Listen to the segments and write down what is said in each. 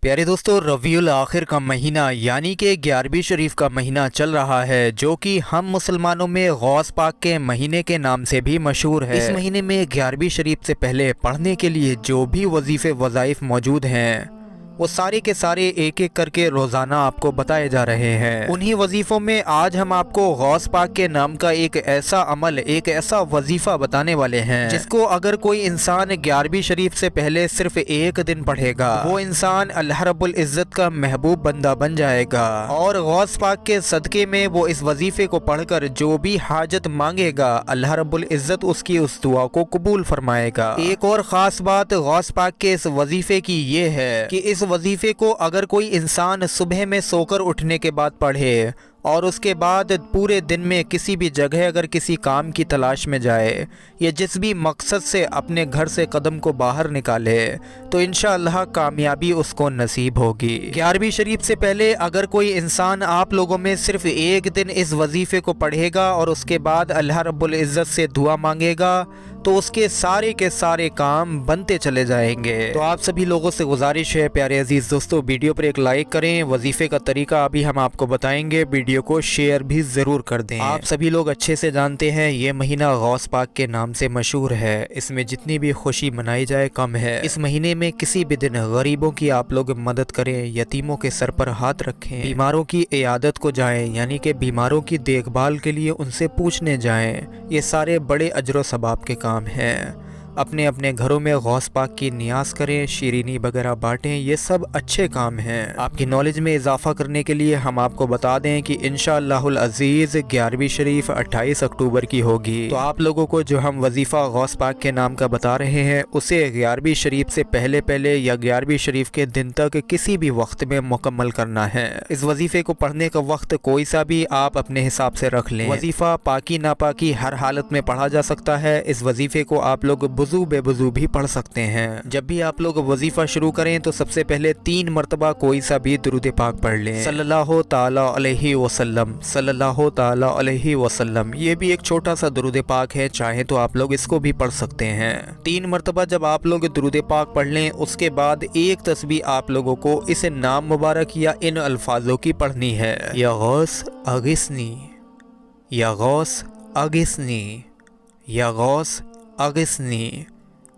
प्यारे दोस्तों, रबीउल आखिर का महीना यानी कि 11वीं शरीफ का महीना चल रहा है, जो कि हम मुसलमानों में गौस पाक के महीने के नाम से भी मशहूर है। इस महीने में 11वीं शरीफ से पहले पढ़ने के लिए जो भी वजीफ़े वज़ाइफ मौजूद हैं वो सारे के सारे एक एक करके रोज़ाना आपको बताए जा रहे हैं। उन्हीं वजीफ़ों में आज हम आपको गौस पाक के नाम का एक ऐसा अमल, एक ऐसा वजीफ़ा बताने वाले हैं जिसको अगर कोई इंसान 11वीं शरीफ से पहले सिर्फ एक दिन पढ़ेगा, वो इंसान अल्लाह रब्बुल इज़्ज़त का महबूब बंदा बन जाएगा और गौस पाक के सदक़े में वो इस वजीफ़े को पढ़कर जो भी हाजत मांगेगा, अल्लाह रब्बुल इज़्ज़त उसकी उस दुआ को कबूल फरमाएगा। एक और ख़ास बात गौस पाक के इस वजीफ़े की ये है कि इस वजीफे को अगर कोई इंसान सुबह में सोकर उठने के बाद पढ़े और उसके बाद पूरे दिन में किसी भी जगह अगर किसी काम की तलाश में जाए या जिस भी मकसद से अपने घर से कदम को बाहर निकाले, तो इंशाअल्लाह कामयाबी उसको नसीब होगी। 11वीं शरीफ से पहले अगर कोई इंसान आप लोगों में सिर्फ एक दिन इस वजीफ़े को पढ़ेगा और उसके बाद अल्लाह रब्बुल इज़्ज़त से दुआ मांगेगा, तो उसके सारे के सारे काम बनते चले जाएंगे। तो आप सभी लोगों से गुजारिश है प्यारे अजीज़ दोस्तों, वीडियो पर एक लाइक करें। वजीफ़े का तरीका अभी हम आपको बताएंगे, वीडियो को शेयर भी ज़रूर कर दें। आप सभी लोग अच्छे से जानते हैं ये महीना गौस पाक के नाम से मशहूर है। इसमें जितनी भी खुशी मनाई जाए कम है। इस महीने में किसी भी दिन गरीबों की आप लोग मदद करें, यतीमों के सर पर हाथ रखें, बीमारों की इयादत को जाएं, यानी कि बीमारों की देखभाल के लिए उनसे पूछने जाएं। ये सारे बड़े अजर सबाब के काम हैं। अपने अपने घरों में गौस पाक की नियाज़ करें, शीरीनी वगैरह बांटें, ये सब अच्छे काम हैं। आपकी नॉलेज में इजाफा करने के लिए हम आपको बता दें कि इंशाअल्लाहुल अज़ीज़ 11वीं शरीफ 28 अक्टूबर की होगी। तो आप लोगों को जो हम वजीफ़ा गौस पाक के नाम का बता रहे हैं उसे 11वीं शरीफ से पहले पहले या 11वीं शरीफ के दिन तक किसी भी वक्त में मुकम्मल करना है। इस वजीफ़े को पढ़ने का वक्त कोई सा भी आप अपने हिसाब से रख लें। वजीफ़ा पाकी नापाकी हर हालत में पढ़ा जा सकता है। इस वजीफ़े को आप लोग वज़ू बेवज़ू भी पढ़ सकते हैं। जब भी आप लोग वजीफ़ा शुरू करें तो सबसे पहले 3 मरतबा कोई सा भी दुरूद पाक पढ़ लें, सल्लल्लाहु ताला अलैहि वसल्लम, सल्लल्लाहु ताला अलैहि वसल्लम। ये भी एक छोटा सा दुरूद पाक है, चाहे तो आप लोग इसको भी पढ़ सकते हैं। 3 मरतबा जब आप लोग दुरूद पाक पढ़ लें, उसके बाद एक तस्बीह आप लोगों को इस नाम मुबारक या इन अल्फाजों की पढ़नी है, या गौस अगिस्नी, या गौस अगिस्नी, या गौस अगिस्नी,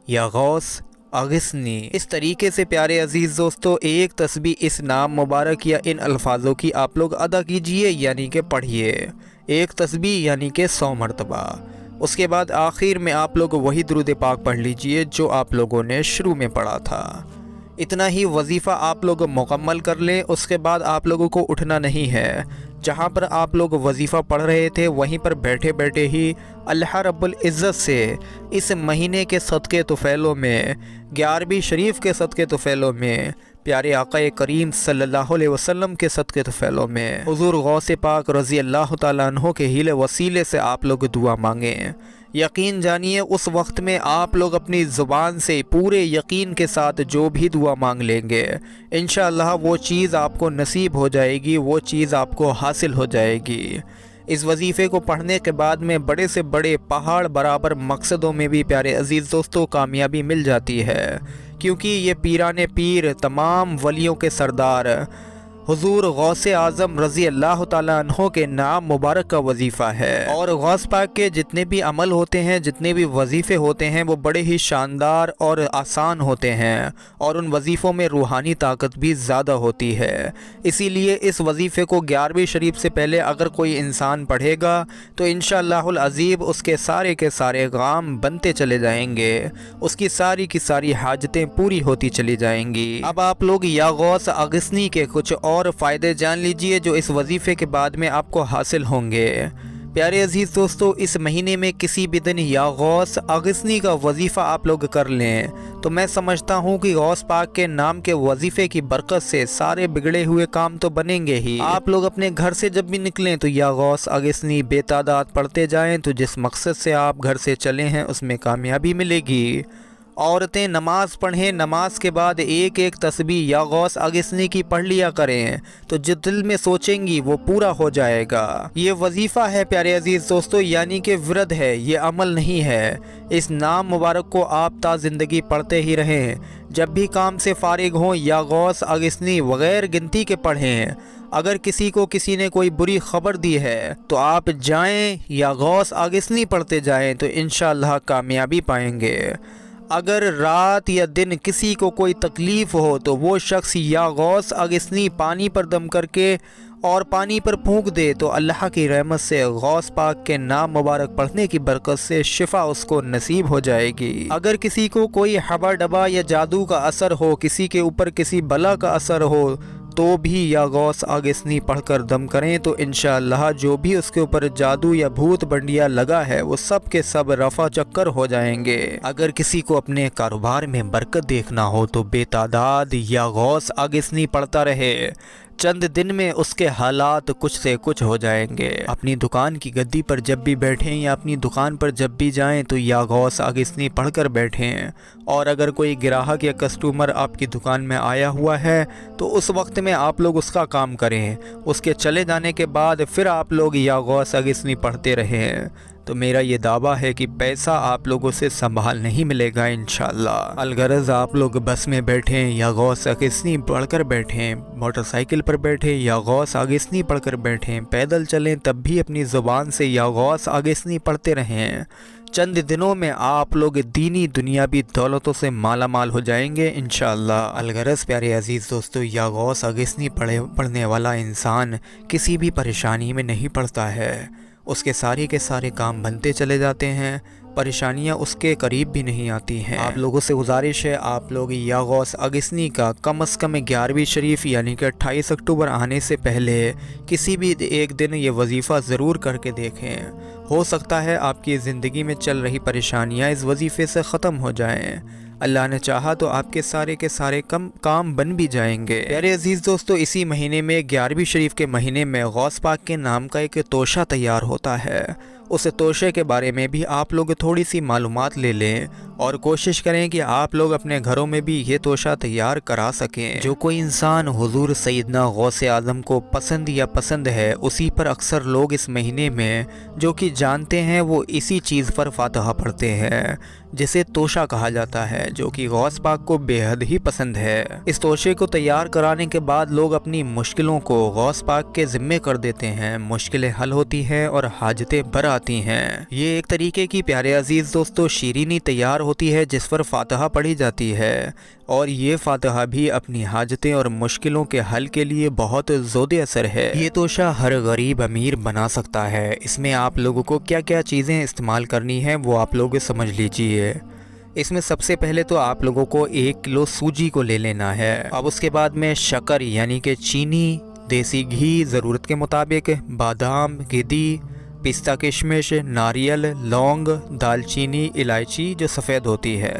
या गौस अगिस्नी। इस तरीके से प्यारे अजीज़ दोस्तों एक तस्बीह इस नाम मुबारक या इन अल्फाजों की आप लोग अदा कीजिए, यानी कि पढ़िए। एक तस्बीह यानी कि 100 मरतबा। उसके बाद आखिर में आप लोग वही दुरूद पाक पढ़ लीजिए जो आप लोगों ने शुरू में पढ़ा था। इतना ही वजीफ़ा आप लोग मुकम्मल कर लें। उसके बाद आप लोगों को उठना नहीं है। जहाँ पर आप लोग वजीफ़ा पढ़ रहे थे वहीं पर बैठे बैठे ही अल्लाह रब्बुल इज़्ज़त से इस महीने के सदक़े तुफ़ैलों में, 11वीं शरीफ के सदक़े तुफ़ैलों में, प्यारे आक़ा करीम सल्लल्लाहु अलैहि वसल्लम के सदक़े तुफ़ैलों में हुज़ूर गौस पाक रज़ी अल्लाह ताला अन्हो के हीले वसीले से आप लोग दुआ मांगें। यकीन जानिए उस वक्त में आप लोग अपनी ज़ुबान से पूरे यकीन के साथ जो भी दुआ मांग लेंगे, इंशाअल्लाह वो चीज़ आपको नसीब हो जाएगी, वो चीज़ आपको हासिल हो जाएगी। इस वजीफ़े को पढ़ने के बाद में बड़े से बड़े पहाड़ बराबर मकसदों में भी प्यारे अजीज़ दोस्तों कामयाबी मिल जाती है, क्योंकि ये पीराने पीर, तमाम वलियों के सरदार हुजूर गौसे आज़म रज़ी अल्लाह ताला अन्हो के नाम मुबारक का वजीफ़ा है। और गौस पाक के जितने भी अमल होते हैं, जितने भी वजीफ़े होते हैं, वो बड़े ही शानदार और आसान होते हैं और उन वजीफ़ों में रूहानी ताकत भी ज़्यादा होती है। इसीलिए इस वजीफ़े को 11वीं शरीफ से पहले अगर कोई इंसान पढ़ेगा तो इंशाअल्लाहुल अज़ीज़ उसके सारे के सारे काम बनते चले जाएंगे, उसकी सारी की सारी हाजतें पूरी होती चली जाएंगी। अब आप लोग या गौस अगिस्नी के कुछ और फ़ायदे जान लीजिए जो इस वजीफ़े के बाद में आपको हासिल होंगे। प्यारे अजीज़ दोस्तों इस महीने में किसी भी दिन या गौस अगिस्नी का वजीफ़ा आप लोग कर लें तो मैं समझता हूँ कि गौस पाक के नाम के वजीफ़े की बरकत से सारे बिगड़े हुए काम तो बनेंगे ही। आप लोग अपने घर से जब भी निकलें तो या गौस अगिस्नी बेतादाद पढ़ते जाएं, तो जिस मकसद से आप घर से चले हैं उसमें कामयाबी मिलेगी औरतें नमाज पढ़ें, नमाज के बाद एक एक तस्बीह या गौस अगिस्नी की पढ़ लिया करें, तो जो दिल में सोचेंगी वो पूरा हो जाएगा। ये वजीफ़ा है प्यारे अजीज़ दोस्तों, यानी कि विरद है, ये अमल नहीं है। इस नाम मुबारक को आप ता ज़िंदगी पढ़ते ही रहें। जब भी काम से फारिग हों या गौस अगिस्नी वगैर गिनती के पढ़ें। अगर किसी को किसी ने कोई बुरी खबर दी है तो आप जाएं या गौस अगिस्नी पढ़ते जाएं, तो इंशाअल्लाह कामयाबी पाएंगे। अगर रात या दिन किसी को कोई तकलीफ़ हो तो वो शख्स या गौस अगिस्नी पानी पर दम करके और पानी पर फूंक दे, तो अल्लाह की रहमत से गौस पाक के नाम मुबारक पढ़ने की बरकत से शिफा उसको नसीब हो जाएगी। अगर किसी को कोई हवा डबा या जादू का असर हो, किसी के ऊपर किसी बला का असर हो, तो भी या गौस अगिस्नी पढ़कर दम करें, तो इंशाअल्लाह जो भी उसके ऊपर जादू या भूत बंडिया लगा है वो सब के सब रफा चक्कर हो जाएंगे। अगर किसी को अपने कारोबार में बरकत देखना हो तो बेतादाद या गौस अगिस्नी पढ़ता रहे, चंद दिन में उसके हालात कुछ से कुछ हो जाएंगे। अपनी दुकान की गद्दी पर जब भी बैठें या अपनी दुकान पर जब भी जाएं तो या गौस अगिस्नी पढ़कर बैठें। और अगर कोई ग्राहक या कस्टमर आपकी दुकान में आया हुआ है तो उस वक्त में आप लोग उसका काम करें, उसके चले जाने के बाद फिर आप लोग या गौस अगिस्नी पढ़ते रहें। तो मेरा ये दावा है कि पैसा आप लोगों से संभाल नहीं मिलेगा इंशाअल्लाह। अलगरज आप लोग बस में बैठें या गौस अगिस्नी पढ़कर बैठें, मोटरसाइकिल पर बैठें या गौस अगिस्नी पढ़कर बैठें, पैदल चलें तब भी अपनी ज़ुबान से या गौस अगिस्नी पढ़ते रहें। चंद दिनों में आप लोग दीनी दुनियावी दौलतों से माला माल हो जाएंगे इंशाअल्लाह। अलगरज प्यारे अजीज़ दोस्तों, या गौस अगिस्नी पढ़ने वाला इंसान किसी भी परेशानी में नहीं पड़ता है, उसके सारे के सारे काम बनते चले जाते हैं, परेशानियां उसके करीब भी नहीं आती हैं। आप लोगों से गुजारिश है, आप लोग या गौस अगिस्नी का कम से कम 11वीं शरीफ यानी कि 28 अक्टूबर आने से पहले किसी भी एक दिन ये वजीफ़ा ज़रूर करके देखें। हो सकता है आपकी ज़िंदगी में चल रही परेशानियां इस वजीफ़े से ख़त्म हो जाएं। अल्लाह ने चाहा तो आपके सारे के सारे काम बन भी जाएंगे। प्यारे अजीज़ दोस्तों, इसी महीने में 11वीं शरीफ के महीने में गौस पाक के नाम का एक तोशा तैयार होता है। उस तोशे के बारे में भी आप लोग थोड़ी सी मालूमात ले लें और कोशिश करें कि आप लोग अपने घरों में भी ये तोशा तैयार करा सकें। जो कोई इंसान हुजूर सैयदना गौसे आज़म को पसंद है, उसी पर अक्सर लोग इस महीने में जो कि जानते हैं वो इसी चीज़ पर फातिहा पढ़ते हैं, जिसे तोशा कहा जाता है, जो कि गौस पाक को बेहद ही पसंद है। इस तोशे को तैयार कराने के बाद लोग अपनी मुश्किलों को गौस पाक के ज़िम्मे कर देते हैं, मुश्किलें हल होती हैं और हाजतें बर आती हैं। ये एक तरीके की प्यारे अजीज़ दोस्तों शीरीनी तैयार होती है जिस पर फातिहा पढ़ी जाती है, और ये फातिहा भी अपनी हाजतें और मुश्किलों के हल के लिए बहुत ज़ोदे असर है। ये तोशा हर गरीब अमीर बना सकता है। इसमें आप लोगों को क्या क्या चीज़ें इस्तेमाल करनी है वो आप लोग समझ लीजिए। इसमें सबसे पहले तो आप लोगों को 1 किलो सूजी को ले लेना है। अब उसके बाद में शक्कर यानी कि चीनी, देसी घी ज़रूरत के मुताबिक, बादाम, गिदी, पिस्ता, किशमिश, नारियल, लौंग, दालचीनी, इलायची जो सफ़ेद होती है,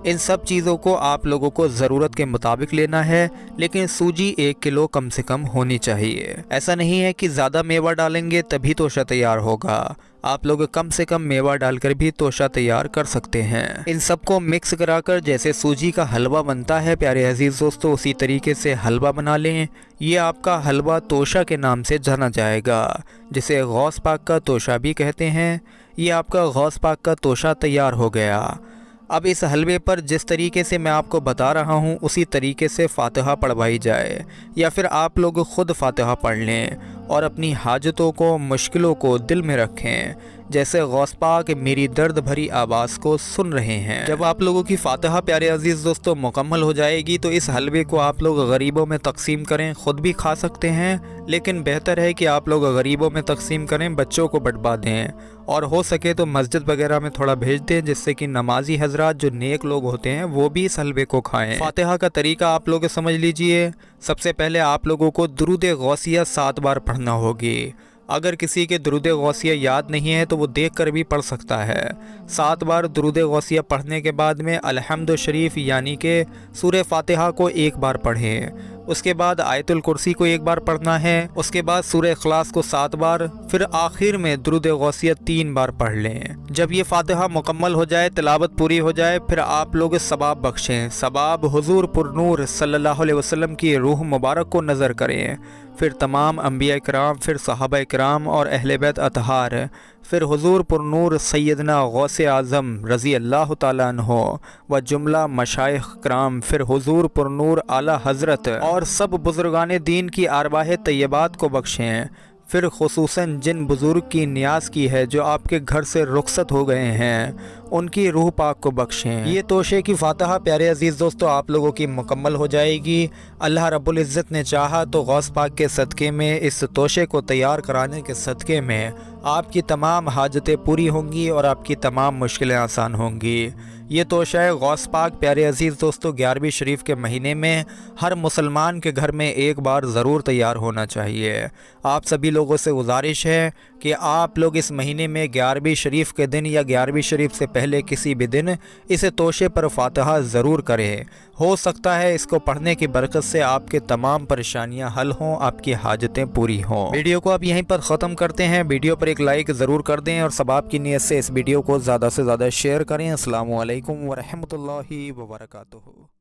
इन सब चीज़ों को आप लोगों को ज़रूरत के मुताबिक लेना है, लेकिन सूजी 1 किलो कम से कम होनी चाहिए। ऐसा नहीं है कि ज़्यादा मेवा डालेंगे तभी तोशा तैयार होगा, आप लोग कम से कम मेवा डालकर भी तोशा तैयार कर सकते हैं। इन सबको मिक्स कराकर जैसे सूजी का हलवा बनता है प्यारे अजीज़ दोस्तों, उसी तरीके से हलवा बना लें। ये आपका हलवा तोशा के नाम से जाना जाएगा, जिसे गौस पाक का तोशा भी कहते हैं। ये आपका गौस पाक का तोशा तैयार हो गया। अब इस हलवे पर जिस तरीके से मैं आपको बता रहा हूँ उसी तरीके से फातिहा पढ़वाई जाए, या फिर आप लोग ख़ुद फातिहा पढ़ लें और अपनी हाजतों को, मुश्किलों को दिल में रखें, जैसे गौस पाक मेरी दर्द भरी आवाज़ को सुन रहे हैं। जब आप लोगों की फातिहा प्यारे अजीज़ दोस्तों मुकम्मल हो जाएगी तो इस हलवे को आप लोग गरीबों में तकसीम करें। ख़ुद भी खा सकते हैं, लेकिन बेहतर है कि आप लोग गरीबों में तकसीम करें, बच्चों को बंटवा दें, और हो सके तो मस्जिद वगैरह में थोड़ा भेज दें, जिससे कि नमाजी हजरात जो नेक लोग होते हैं वो भी इस हलवे को खाएं। फातिहा का तरीका आप लोग समझ लीजिए। सबसे पहले आप लोगों को दुरूद गौसिया 7 बार पढ़ना होगी। अगर किसी के दुरूद गौसिया याद नहीं है तो वो देख कर भी पढ़ सकता है। 7 बार दुरूद गौसिया पढ़ने के बाद में अलहम्द शरीफ यानी कि सूरह फातिहा को 1 बार पढ़ें। اس کے بعد آیت الکرسی کو 1 بار پڑھنا ہے، اس کے بعد سورہ اخلاص کو 7 بار، پھر آخر میں درود غوثیت 3 بار پڑھ لیں۔ جب یہ فاتحہ مکمل ہو جائے، تلاوت پوری ہو جائے، پھر آپ لوگ ثواب بخشیں۔ ثواب حضور پر نور صلی اللہ علیہ وسلم کی روح مبارک کو نظر کریں، پھر تمام انبیاء کرام، پھر صحابہ کرام اور اہل بیت اطہار، پھر حضور پر نور سیدنا غوث اعظم رضی اللہ تعالیٰ عنہ و جملہ مشائخ کرام، پھر حضور پر نور اعلیٰ حضرت اور سب بزرگان دین کی ارواح طیبات کو بخشیں۔ پھر خصوصاً جن بزرگ کی نیاز کی ہے جو آپ کے گھر سے رخصت ہو گئے ہیں، ان کی روح پاک کو بخشیں۔ یہ توشے کی فاتحہ پیارے عزیز دوستو آپ لوگوں کی مکمل ہو جائے گی۔ اللہ رب العزت نے چاہا تو غوث پاک کے صدقے میں، اس توشے کو تیار کرانے کے صدقے میں آپ کی تمام حاجتیں پوری ہوں گی اور آپ کی تمام مشکلیں آسان ہوں گی۔ یہ توشہ غوث پاک پیارے عزیز دوستو 11ویں شریف کے مہینے میں ہر مسلمان کے گھر میں 1 بار ضرور تیار ہونا چاہیے۔ آپ سبھی لوگوں سے گزارش ہے کہ آپ لوگ اس مہینے میں 11ویں شریف کے دن یا 11ویں شریف سے پہلے کسی بھی دن اس توشے پر فاتحہ ضرور کریں۔ ہو سکتا ہے اس کو پڑھنے کی برکت سے آپ کے تمام پریشانیاں حل ہوں، آپ کی حاجتیں پوری ہوں۔ ویڈیو کو اب یہیں پر ختم کرتے ہیں۔ ویڈیو پر ایک لائک ضرور کر دیں اور ثواب کی نیت سے اس ویڈیو کو زیادہ سے زیادہ شیئر کریں۔ السلام علیکم ورحمۃ اللہ وبرکاتہ۔